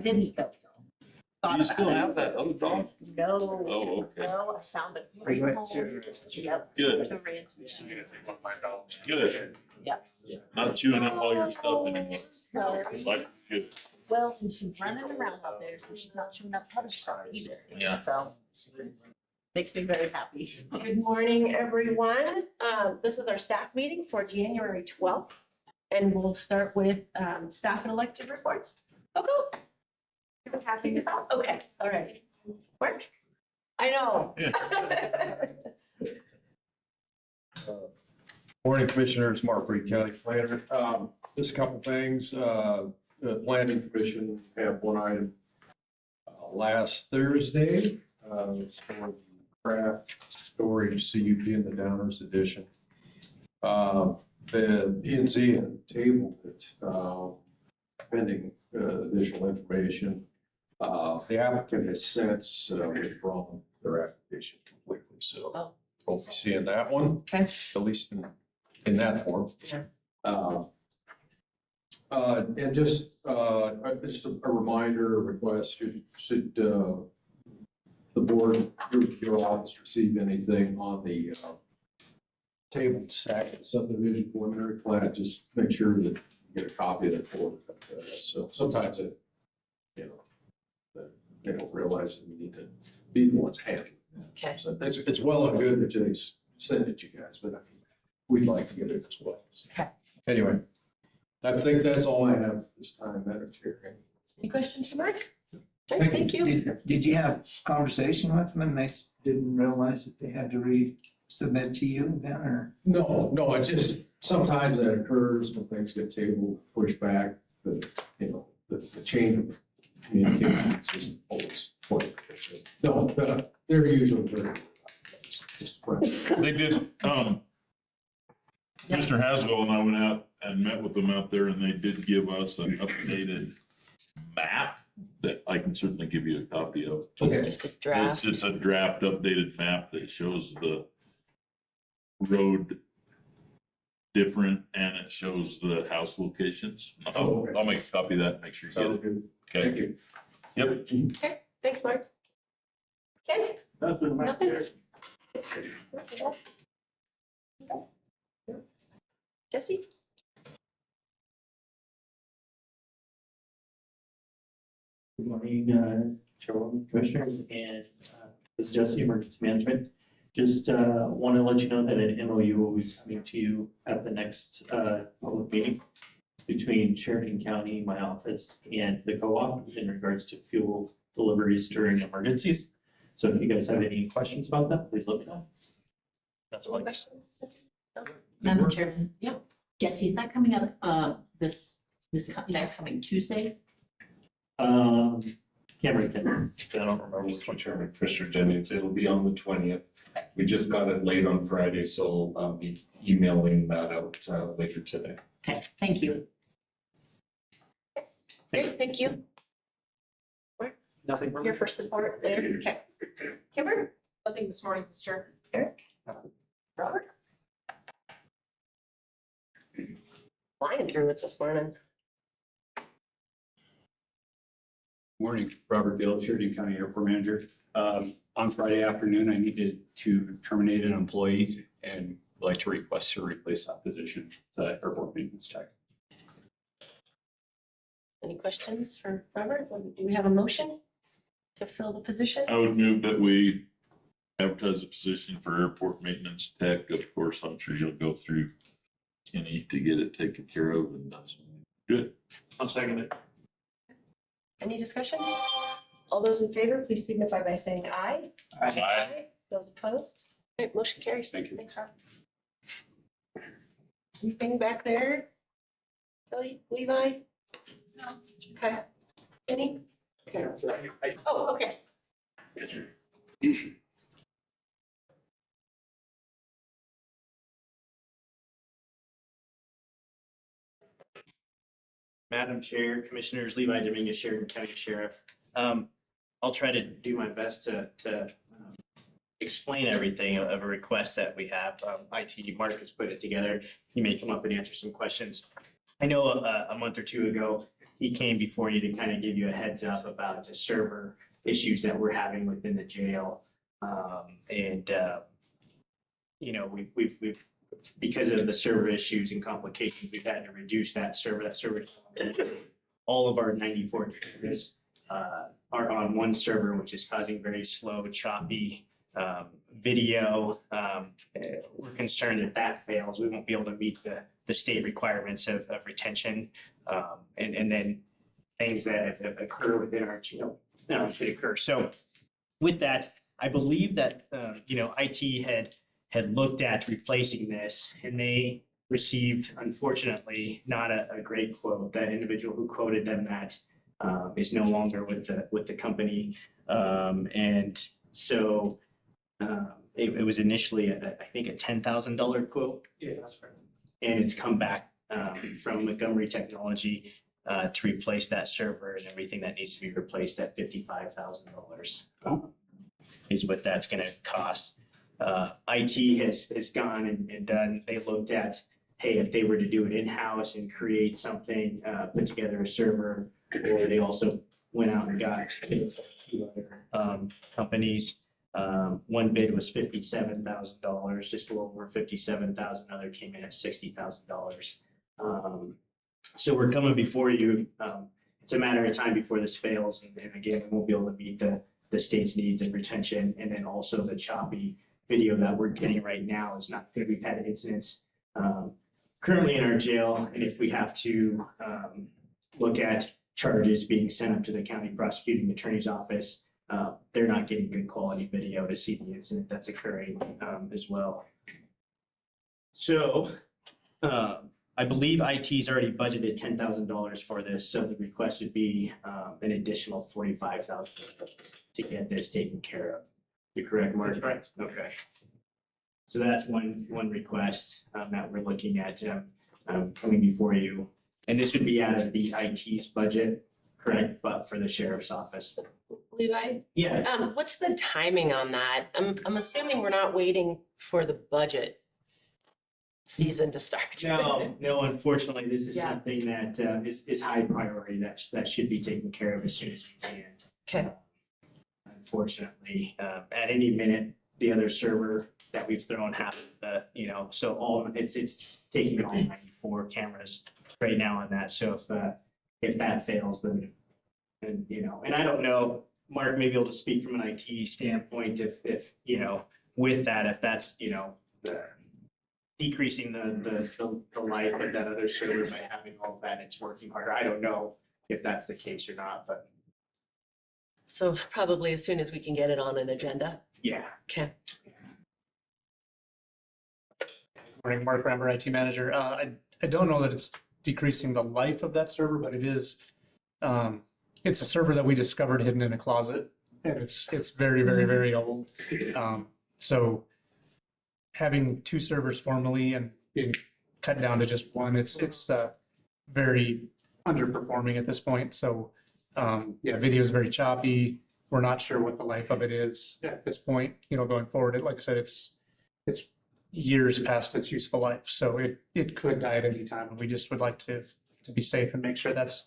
Didn't go. Do you still have that other dog? No. Oh, okay. No, I found it. Are you at home. two? Yep. Good. To rent machines. Good. Yep. Not chewing up all your stuff anymore. Sorry. Like, good. Well, and she's running around out there, so she's not chewing up other stuff either. Yeah. So makes me very happy. Good morning, everyone. This is our staff meeting for January 12th. And we'll start with staff and elected reports. Go. You're passing this out? Okay, all right. Mark? I know. Morning, Commissioners. Mark Reed, County Planner. Just a couple things. The Planning Commission had one item last Thursday. It's for the craft storage CUP in the Downers Edition. The P&Z had tabled it pending additional information. The applicant has since withdrawn their application completely. So hope you see in that one. Okay. At least in that form. Yeah. And just a reminder, a request, should the board, your office receive anything on the tabled second subdivision preliminary plat, just make sure that you get a copy of it for so sometimes it, they don't realize that we need to be the ones handling it. Okay. So it's well and good that they send it to you guys, but I mean, we'd like to get it as well. So, Okay. anyway, I think that's all I have this time, Madam Chair. Any questions for Mark? Thank you. Did you have conversation with them and they didn't realize that they had to resubmit to you then, or? No, it's just sometimes that occurs when things get tabled, pushed back, the change of communication is just always point. No, they're usually very, just They did, Mr. Haswell and I went out and met with them out there, and they did give us an updated map that I can certainly give you a copy of. Okay. Just a draft. It's a draft updated map that shows the road different, and it shows the house locations. Oh, okay. I'll make a copy of that and make sure you get Sounds it. good. Okay. Thank you. Yep. Okay, thanks, Mark. Okay. Nothing. Nothing. Jesse? Good morning, Chairwoman, Commissioners, and this is Jesse, Emergency Management. Just want to let you know that an MOU will be coming to you at the next public meeting. It's between Sheridan County, my office, and the co-op in regards to fuel deliveries during emergencies. So if you guys have any questions about that, please let me know. That's all I got. Questions? Madam Chairman. Yeah. Jesse, is that coming up this next coming Tuesday? Can't write that down. I don't remember which Mr. one. Chairman, Commissioner Jennings, it'll be on the 20th. We just got it late on Friday, so I'll be emailing that out later today. Okay, thank you. Great, thank you. Nothing. Here for support there. Okay. Kimber? Nothing this morning, Mr. Chair. Eric? Robert? Flying through it this morning. Morning, Robert Bill, Sheridan County Airport Manager. On Friday afternoon, I needed to terminate an employee and would like to request to replace that position, the airport maintenance tech. Any questions for Robert? Do we have a motion to fill the position? I would move that we advertise a position for airport maintenance tech. Of course, I'm sure you'll go through Kenny to get it taken care of, and that's good. I'll second it. Any discussion? All those in favor, please signify by saying aye. Aye. Those opposed? Okay, motion carries. Thank you. Thanks, Rob. Anything back there? Kelly, Levi? No. Okay. Any? Okay. Oh, okay. Madam Chair, Commissioners, Levi Dominguez, Sheridan County Sheriff. I'll try to do my best to explain everything of a request that we have. IT Mark has put it together. He may come up and answer some questions. I know a month or two ago, he came before you to kind of give you a heads up about the server issues that we're having within the jail. You know, we've because of the server issues and complications, we've had to reduce that server. All of our 94 cameras are on one server, which is causing very slow, choppy video. We're concerned if that fails, we won't be able to meet the state requirements of retention. And then things that occur within our jail could occur. So with that, I believe that, you know, IT had looked at replacing this, and they received, unfortunately, not a great quote. That individual who quoted them that is no longer with the company. And so it was initially, I think, a $10,000 quote. Yeah, that's right. And it's come back from Montgomery Technology to replace that server and everything that needs to be replaced at $55,000. Is what that's going to cost. IT has gone and done, they looked at, hey, if they were to do it in-house and create something, put together a server, or they also went out and got a few other companies. One bid was $57,000, just a little over $57,000. Another came in at $60,000. So we're coming before you. It's a matter of time before this fails, and again, we won't be able to meet the state's needs and retention, and then also the choppy video that we're getting right now is not good. We've had incidents currently in our jail, and if we have to look at charges being sent up to the county prosecuting attorney's office, they're not getting good quality video to see the incident that's occurring as well. So I believe IT's already budgeted $10,000 for this, so the request would be an additional $45,000 to get this taken care of. You're correct, Mark? That's correct. Okay. So that's one request that we're looking at coming before you. And this would be out of the IT's budget, correct? But for the sheriff's office. Levi, Yeah. what's the timing on that? I'm assuming we're not waiting for the budget season to start. No, unfortunately, this is Yeah. something that is high priority that should be taken care of as soon as we can. Okay. Unfortunately, at any minute, the other server that we've thrown half of the, you know, so it's taking all 94 cameras right now on that. So if that fails, then, and you know, and I don't know, Mark may be able to speak from an IT standpoint if you know, with that, if that's, you know, decreasing the life of that other server by having all that, it's working harder. I don't know if that's the case or not, but So probably as soon as we can get it on an agenda. yeah. Okay. Morning, Mark Ramber, IT manager. I don't know that it's decreasing the life of that server, but it is. It's a server that we discovered hidden in a closet, and it's very, very, very old. So having two servers formally and being cut down to just one, it's very underperforming at this point. So yeah, video is very choppy. We're not sure what the life of it is at this point. You know, going forward, like I said, it's years past its useful life, so it could die at any time, and we just would like to be safe and make sure that's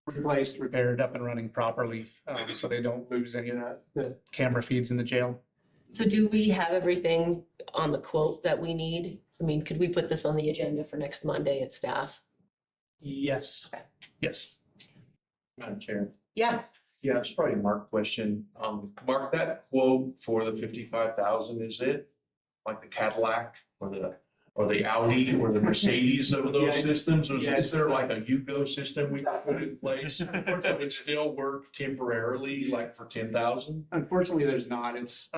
replaced, repaired, up and running properly, so they don't lose any of the camera feeds in the jail. So do we have everything on the quote that we need? I mean, could we put this on the agenda for next Monday at staff? Yes. Yes. Madam Chair. Yeah. Yeah, it's probably a Mark question. Mark, that quote for the 55,000, is it like the Cadillac or the Audi or the Mercedes of those Yeah. systems? Or Yes. is there like a Yugo system we could put in place that would still work temporarily, like for 10,000? Unfortunately, there's not. It's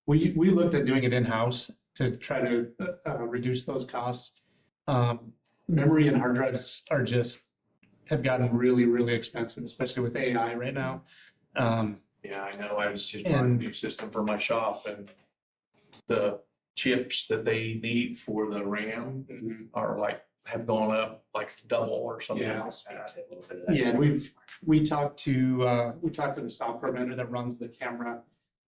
we looked at doing it in-house to try to reduce those costs. Memory and hard drives have gotten really, really expensive, especially with AI right now. Yeah, I know. I was just buying a new system for my shop, and the chips that they need for the RAM are have gone up like double or something Yeah. like that. Yeah, we talked to the software vendor that runs the camera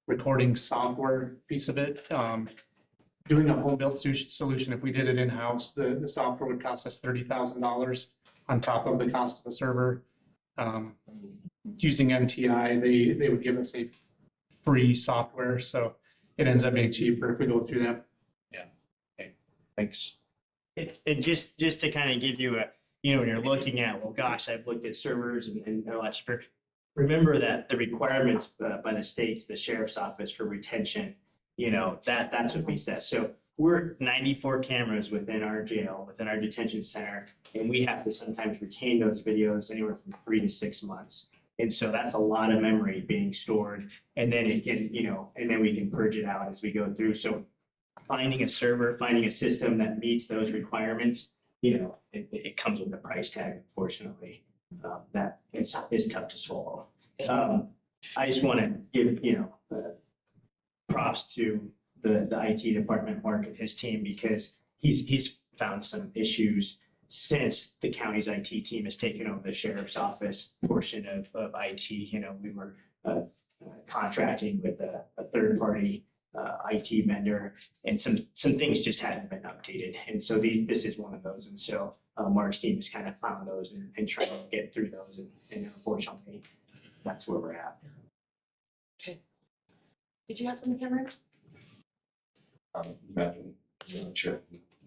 recording software piece of it. Doing a home built solution, if we did it in-house, the software would cost us $30,000. on top of the cost of a server. Using MTI, they would give us a free software, so it ends up being cheaper if we go through them. Thanks. And just to kind of give you a, you know, when you're looking at, well, gosh, I've looked at servers and they're a lot cheaper. Remember that the requirements by the state to the sheriff's office for retention, you know, that's what we said. So we're 94 cameras within our jail, within our detention center, and we have to sometimes retain those videos anywhere from 3 to 6 months. And so that's a lot of memory being stored, and then it can, you know, and then we can purge it out as we go through. So finding a server, finding a system that meets those requirements, you know, it comes with a price tag, unfortunately. That is tough to swallow. I just want to give, you know, props to the IT department, Mark and his team, because he's found some issues since the county's IT team has taken over the sheriff's office portion of IT. You know, we were contracting with a third party IT vendor, and some things just hadn't been updated. And so this is one of those. And so Mark's team has kind of found those and trying to get through those. And unfortunately, that's where we're at. Did you have something, Cameron? Madam Chair,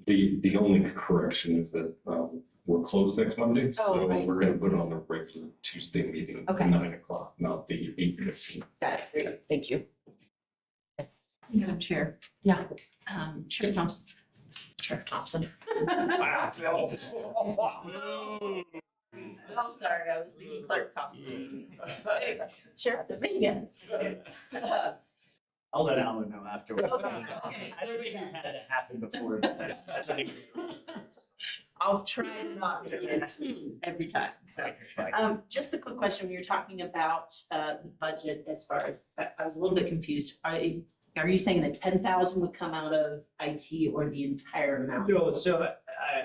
the only correction is that we're closed next Monday, so right. we're gonna put it on the regular Tuesday meeting at Okay. 9 o'clock, not the 8:15. Got it. Great. Thank you. Madam Chair. Yeah. Sheriff Thompson. Sheriff Thompson. So sorry, I was thinking Clerk Thompson. Sheriff Dominguez. I'll let Alan know afterwards. Okay. I don't think we've had it happen before. But I think I'll try not to get every time, so. Just a quick question, when you're talking about, the budget as far as, I was a little bit confused. Are you saying that 10,000 would come out of IT or the entire amount? No, so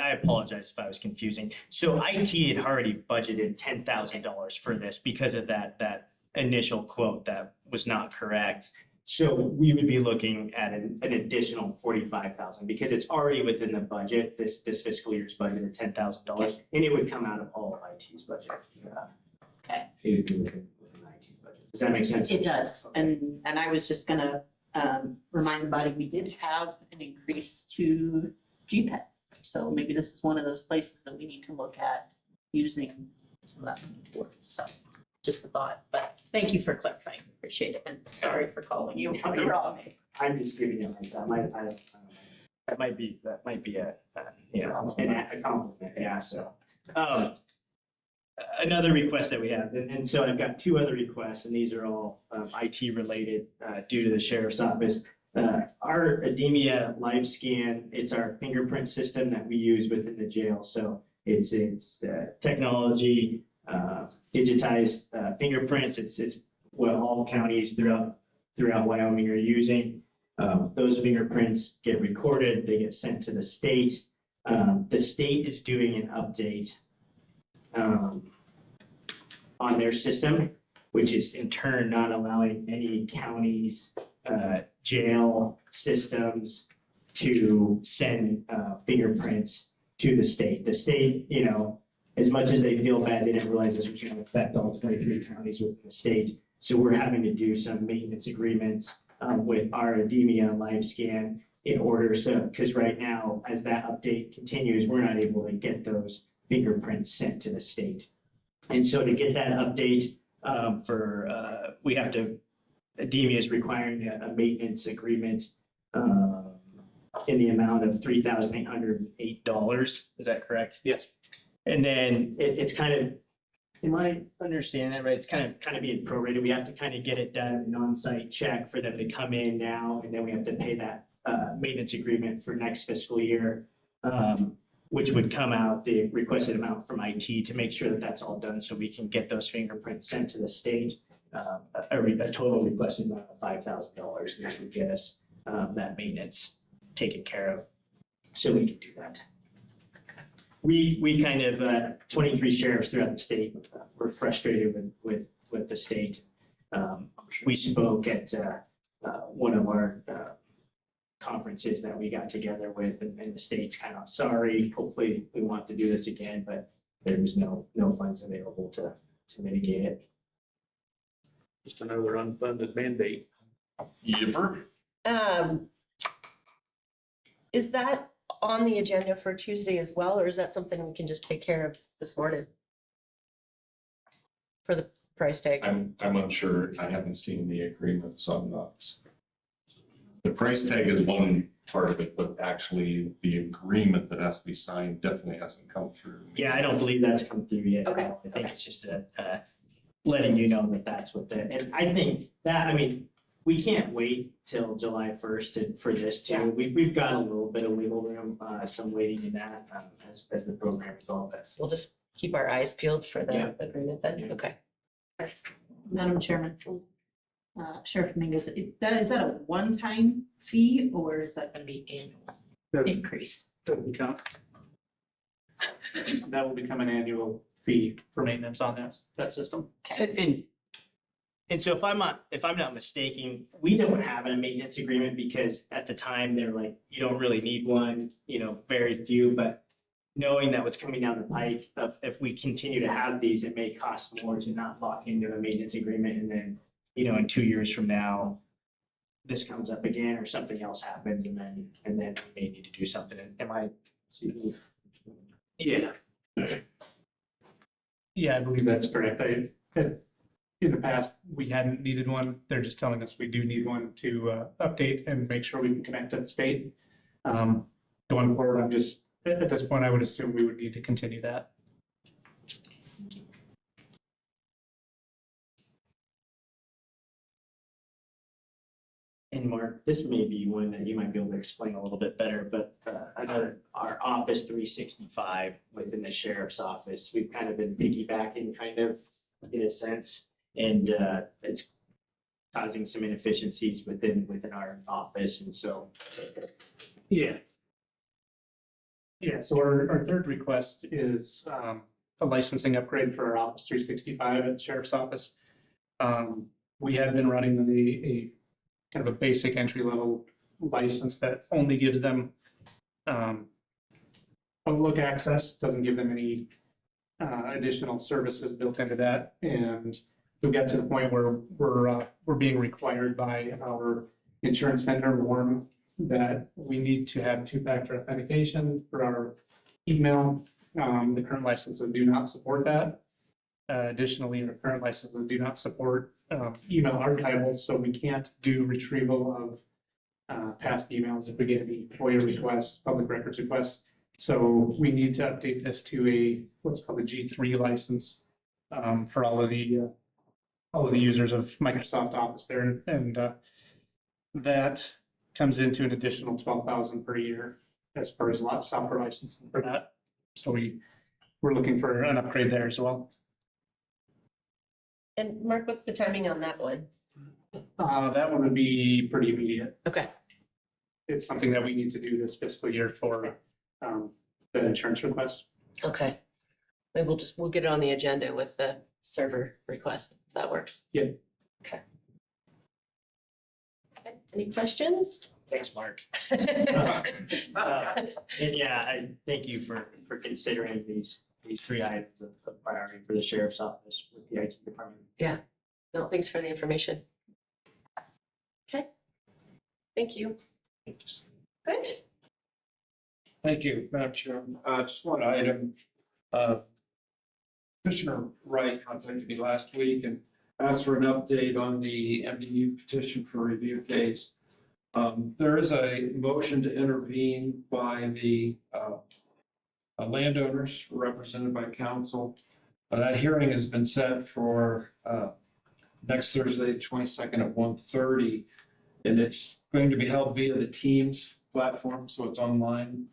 I apologize if I was confusing. So IT had already budgeted $10,000 for this because of that initial quote that was not correct. So we would be looking at an additional 45,000 because it's already within the budget, this fiscal year's budget of $10,000, and it would come out of all of IT's budget. Okay. It would be within IT's budget. Does that make sense? It does, and I was just gonna remind everybody, we did have an increase to GPET. So maybe this is one of those places that we need to look at using some of that money towards, so just a thought, but thank you for clarifying, appreciate it, and sorry for calling you on the wrong. I'm just giving you a hard time. That might be a you know, a compliment, yeah, so. Another request that we have, and so I've got 2 other requests, and these are all IT related due to the sheriff's office. Our Ademia Live Scan, it's our fingerprint system that we use within the jail. So it's technology, digitized fingerprints. It's what all counties throughout Wyoming are using. Those fingerprints get recorded, they get sent to the state. The state is doing an update on their system, which is in turn not allowing any counties, jail systems to send fingerprints to the state. The state, you know, as much as they feel bad, they didn't realize this was going to affect all 23 counties within the state. So we're having to do some maintenance agreements with our Ademia Live Scan in order, so because right now, as that update continues, we're not able to get those fingerprints sent to the state. And so to get that update we have to, Ademia is requiring a maintenance agreement in the amount of $3,808. Is that correct? Yes. And then it's kind of, am I understanding that right? It's kind of being prorated. We have to kind of get it done, an on-site check for them to come in now, and then we have to pay that maintenance agreement for next fiscal year, which would come out the requested amount from IT to make sure that that's all done so we can get those fingerprints sent to the state. A total requested amount of $5,000, and that would get us that maintenance taken care of, so we can do that. We kind of 23 sheriffs throughout the state were frustrated with the state. We spoke at one of our conferences that we got together with, and the state's kind of sorry. Hopefully, we want to do this again, but there was no funds available to mitigate it. Just another unfunded mandate. Yipper. Is that on the agenda for Tuesday as well, or is that something we can just take care of this morning? For the price tag? I'm unsure. I haven't seen the agreement, so I'm not. The price tag is one part of it, but actually the agreement that has to be signed definitely hasn't come through. Yeah, I don't believe that's come through yet. Okay, I think okay. it's just letting you know that that's what and I think that, I mean, we can't wait till July 1st for this too. Yeah. We've got a little bit of wiggle room, some waiting in that, as the program develops. We'll just keep our eyes peeled for Yeah. the agreement then, Yeah. okay. Madam Chairman, Sheriff Dominguez, is that a one-time fee or is that gonna be annual increase? That will become an annual fee for maintenance on that system. And so if I'm not mistaken, we don't have a maintenance agreement because at the time they're like, you don't really need one, very few, but knowing that what's coming down the pike, if we continue to have these, it may cost more to not lock into a maintenance agreement and then, in 2 years from now, this comes up again or something else happens and then we may need to do something. Am I? Yeah. Yeah, I believe that's correct. In the past, we hadn't needed one. They're just telling us we do need one to update and make sure we can connect to the state. Going forward, at this point, I would assume we would need to continue that. And Mark, this may be one that you might be able to explain a little bit better, but our Office 365 within the sheriff's office, we've kind of been piggybacking in a sense. And it's causing some inefficiencies within our office. And so. Yeah. Yeah, so our third request is a licensing upgrade for our Office 365 at the sheriff's office. We have been running a kind of a basic entry level license that only gives them Outlook access, doesn't give them any additional services built into that. And we got to the point where we're being required by our insurance vendor, Warm, that we need to have two-factor authentication for our email. The current licenses do not support that. Additionally, our current licenses do not support email archivals, so we can't do retrieval of past emails if we get any FOIA requests, public records requests. So we need to update this to what's called a G3 license for all of the users of Microsoft Office there, and that comes into an additional $12,000 per year as per his software licensing for that. So we're looking for an upgrade there as well. And Mark, what's the timing on that one? That one would be pretty immediate. Okay. It's something that we need to do this fiscal year for the insurance request. Okay. Maybe we'll get it on the agenda with the server request. That works. Yeah. Okay. Any questions? Thanks, Mark. And yeah, I thank you for considering these three items of priority for the sheriff's office with the IT department. No, thanks for the information. Okay. Thank you. Good. Thank you, Madam Chair. Just one item. Commissioner Wright contacted me last week and asked for an update on the MDU petition for review case. There is a motion to intervene by the landowners represented by council. That hearing has been set for next Thursday, 22nd at 1:30, and it's going to be held via the Teams platform, so it's online.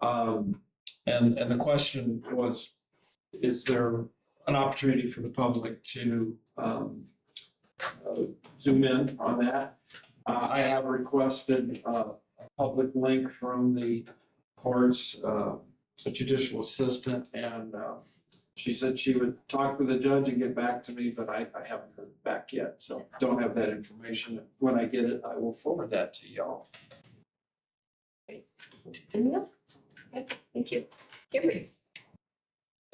And the question was, is there an opportunity for the public to zoom in on that? I have requested a public link from the court's judicial assistant, and she said she would talk with the judge and get back to me, but I haven't heard back yet, so don't have that information. When I get it, I will forward that to y'all. Anything else? Okay, thank you. Gary.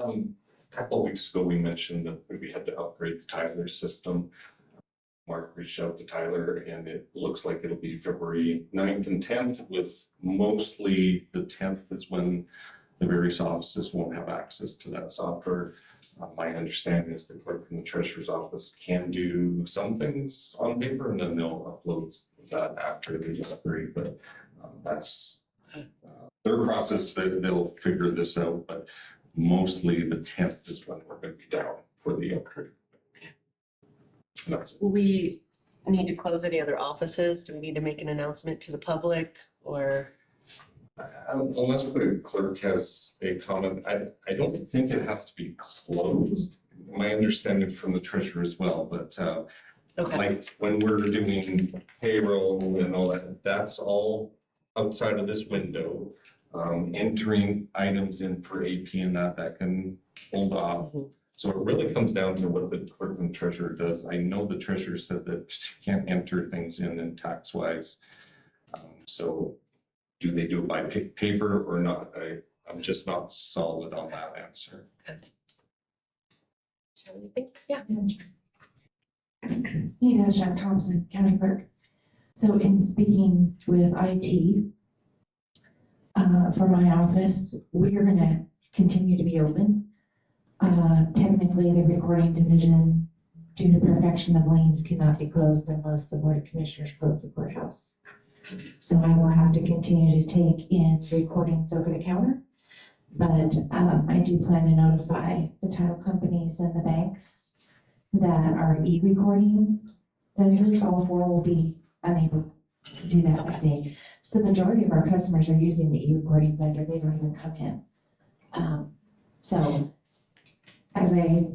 A couple of weeks ago, we mentioned that we had to upgrade the Tyler system. Mark reached out to Tyler and it looks like it'll be February 9th and 10th, with mostly the 10th is when the various offices won't have access to that software. My understanding is the clerk from the treasurer's office can do some things on paper and then they'll upload that after the upgrade, but that's their process. They'll figure this out, but mostly the 10th is when we're going to be down for the upgrade. That's it. Will we need to close any other offices? Do we need to make an announcement to the public or? Unless the clerk has a comment, I don't think it has to be closed. My understanding from the treasurer as well, but Okay, like when we're doing payroll and all that, that's all outside of this window. Entering items in for AP and that can hold off. Mhm. So it really comes down to what the clerk and treasurer does. I know the treasurer said that she can't enter things in tax wise. So do they do it by paper or not? I'm just not solid on that answer. Shall we think? Yeah. Sean Thompson, County Clerk. So in speaking with IT, for my office, we are gonna continue to be open. Technically, the recording division, due to perfection of liens, cannot be closed unless the Board of Commissioners close the courthouse. So I will have to continue to take in recordings over the counter. But I do plan to notify the title companies and the banks that are e-recording vendors, all four will be unable to do that that day. So the majority of our customers are using the e-recording vendor, they don't even come in. So as I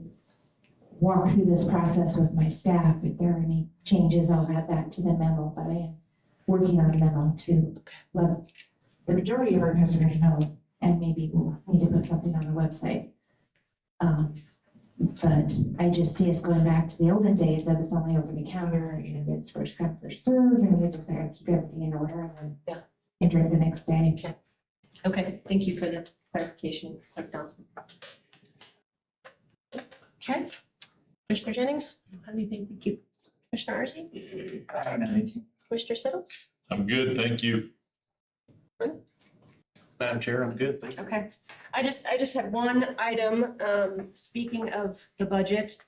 walk through this process with my staff, if there are any changes, I'll add that to the memo, but I am working on a memo to let the majority of our customers know, and maybe we'll need to put something on the website. But I just see us going back to the olden days of it's only over the counter and it's first come, first served, and we just gotta keep everything in order and then enter it the next day. Okay, thank you for the clarification, Clerk Thompson. Okay, Commissioner Jennings, how do you think we keep? Commissioner Arce? I don't know anything. Commissioner Siddle? I'm good, thank you. Madam Chair, I'm good, thank you. Okay, I just had one item, speaking of the budget.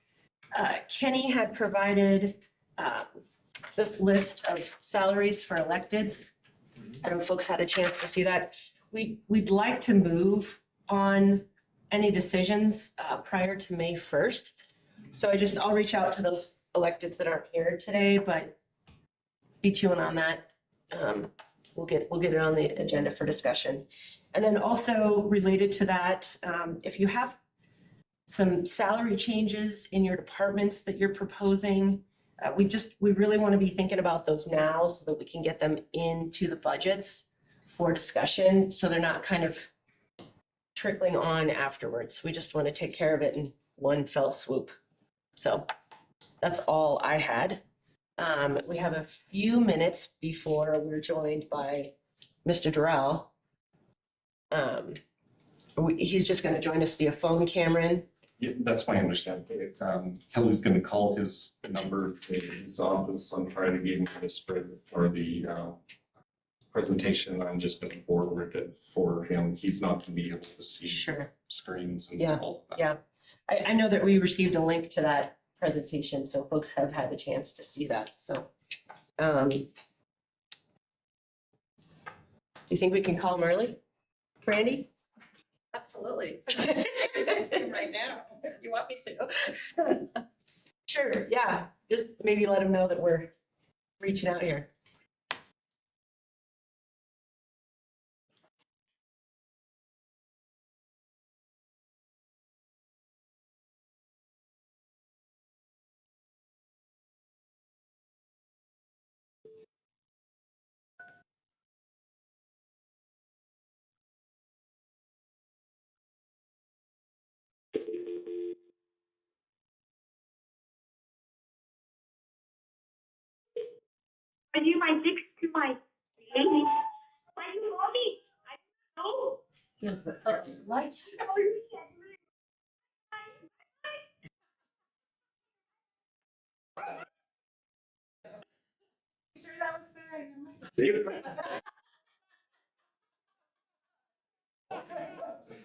Kenny had provided, this list of salaries for electeds. I don't know if folks had a chance to see that. We'd like to move on any decisions, prior to May 1st. So I'll reach out to those electeds that aren't here today, but be tuned on that. We'll get it on the agenda for discussion. And then also related to that, if you have some salary changes in your departments that you're proposing, we really want to be thinking about those now so that we can get them into the budgets for discussion, so they're not kind of trickling on afterwards. We just want to take care of it in one fell swoop. So that's all I had. We have a few minutes before we're joined by Mr. Durrell. He's just going to join us via phone, Cameron. Yeah, that's my understanding. Kelly's gonna call his number to his office on Friday, gave me the spread or the presentation. I'm just gonna forward it for him. He's not gonna be able to see Sure. screens and Yeah, all of that. yeah. I know that we received a link to that presentation, so folks have had the chance to see that, so. Do you think we can call him early? Brandy? Absolutely. Right now, if you want me to. Sure, yeah, just maybe let him know that we're reaching out here. Are you right next to my baby? Why you call me? I don't know. Lights. How are you? Sure that was there.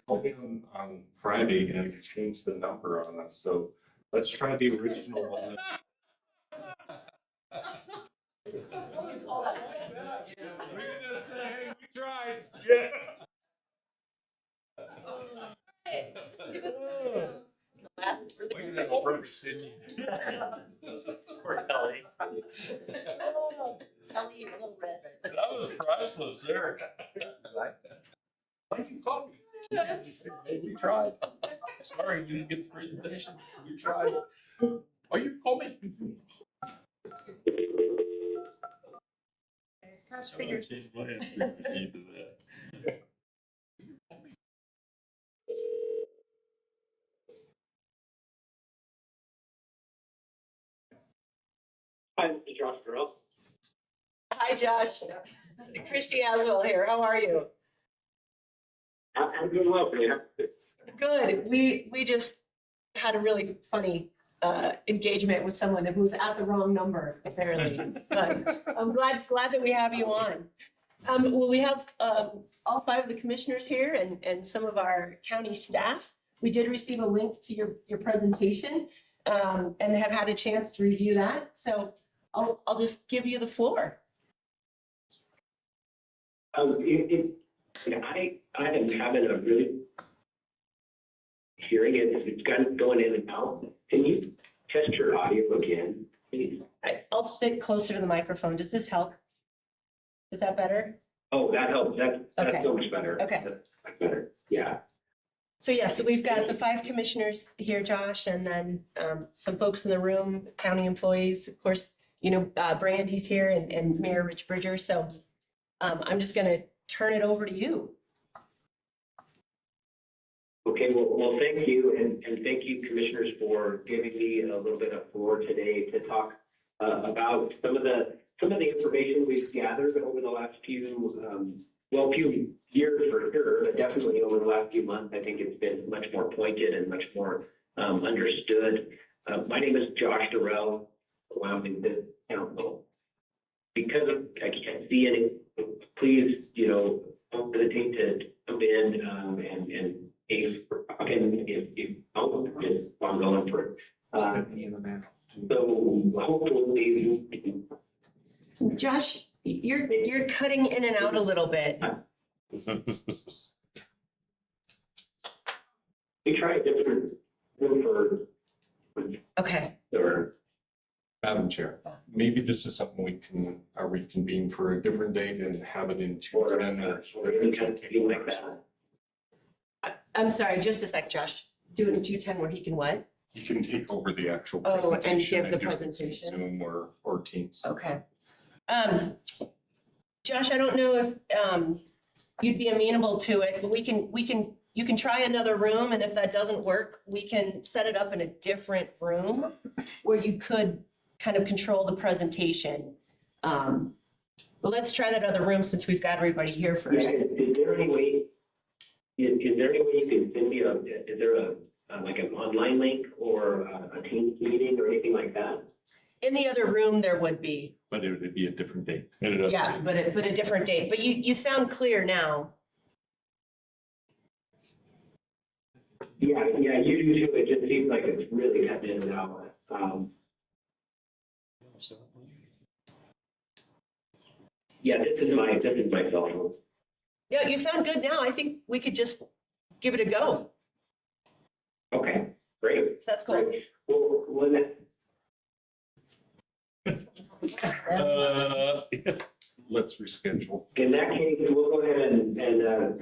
Called in on Friday and changed the number on us, so let's try the original one. We tried. Poor Kelly. Kelly, you little red. That was priceless there. Why did you call me? Hey, we tried. Sorry, you didn't get the presentation. We tried. Why you call me? Cross fingers. Change my answer machine to that. Hi, this is Josh Burrell. Hi, Josh. Christy Aswell here. How are you? I'm doing well, Peter. Good. We just had a really funny engagement with someone who was at the wrong number, apparently. But I'm glad that we have you on. Well, we have all 5 of the commissioners here and some of our county staff. We did receive a link to your presentation and have had a chance to review that. So I'll just give you the floor. I am having a really hearing it. It's kind of going in and out. Can you test your audio again, please? I'll sit closer to the microphone. Does this help? Is that better? Oh, that helps. That's Okay. so much better. Okay. That's better. Yeah. So we've got the 5 commissioners here, Josh, and then some folks in the room, county employees, of course, Brandy's here and Mayor Rich Bridger. So I'm just going to turn it over to you. Okay, well, thank you, and thank you, commissioners, for giving me a little bit of floor today to talk about some of the information we've gathered over the last few years for sure, but definitely over the last few months. I think it's been much more pointed and much more understood. My name is Josh Durrell, Wyoming Business Council. Because I can't see any, please, don't hesitate to jump in and if I'm going for it. So hopefully. Josh, you're cutting in and out a little bit. We try a different room for. Okay. Or Madam Chair, maybe this is something we can reconvene for a different date and have it in 210 or any kind of thing like that. I'm sorry, just a sec, Josh. Do it in 210 where he can what? you can take over the actual Oh, and presentation. give the do it through presentation. Zoom or Teams. Okay. Josh, I don't know if you'd be amenable to it, but you can try another room, and if that doesn't work, we can set it up in a different room where you could kind of control the presentation. But let's try that other room since we've got everybody here first. Yeah, is there any way you can send me is there like an online link or a Teams meeting or anything like that? In the other room, there would be. But it would be a different date. Yeah, but a different date. But you sound clear now. Yeah, you do too. It just seems like it's really cutting in and out. Yeah, this is my cell phone. Yeah, you sound good now. I think we could just give it a go. Okay, great. That's cool. Great. Well, Let's reschedule. in that case, we'll go ahead and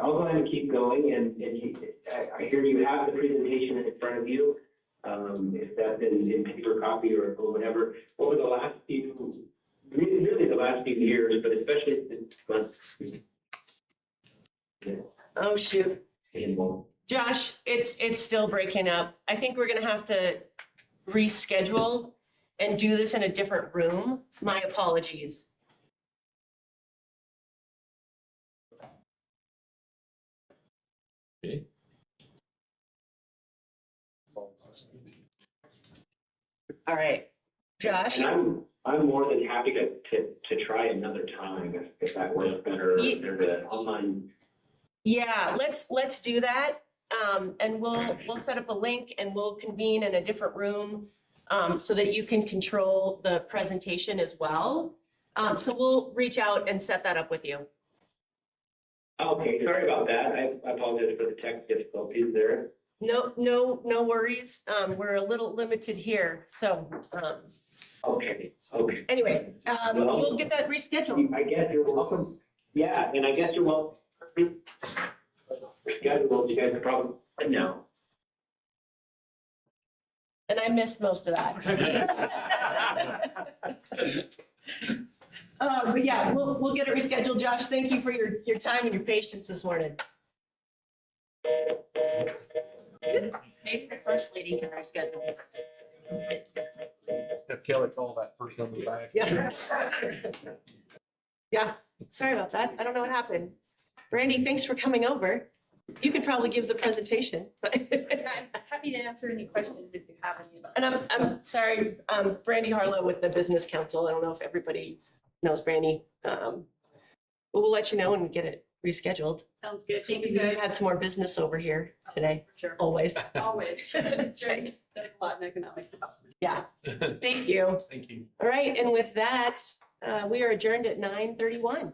I'll go ahead and keep going. And I hear you have the presentation in front of you. If that's in paper copy or whatever. Over the last few, really the last few years, but especially this month. Oh, shoot. Josh, it's still breaking up. I think we're gonna have to reschedule and do this in a different room. My apologies. Okay. All right. Josh? And I'm more than happy to try another time if that works better. Ye- There's an online. Yeah, let's do that. And we'll set up a link and we'll convene in a different room so that you can control the presentation as well. So we'll reach out and set that up with you. Okay, sorry about that. I apologize for the tech difficulties there. No worries. We're a little limited here, so Okay. anyway, we'll get that rescheduled. I guess you're welcome. Yeah, and I guess you're welcome. Schedule, you guys probably know. And I missed most of that. But yeah, we'll get it rescheduled. Josh, thank you for your time and your patience this morning. Maybe the first lady can reschedule this. Have Kelly call that person on the back. Yeah. Yeah, sorry about that. I don't know what happened. Randy, thanks for coming over. You could probably give the presentation, but. I'm happy to answer any questions if you have any. And I'm sorry, Brandy Harlow with the Business Council. I don't know if everybody knows Brandy. But we'll let you know and get it rescheduled. Sounds good. Thank you You guys. had some more business over here today, Sure. always. Always. That's right. That's a lot in economic development. Yeah, thank you. Thank you. All right, and with that, we are adjourned at 9:31.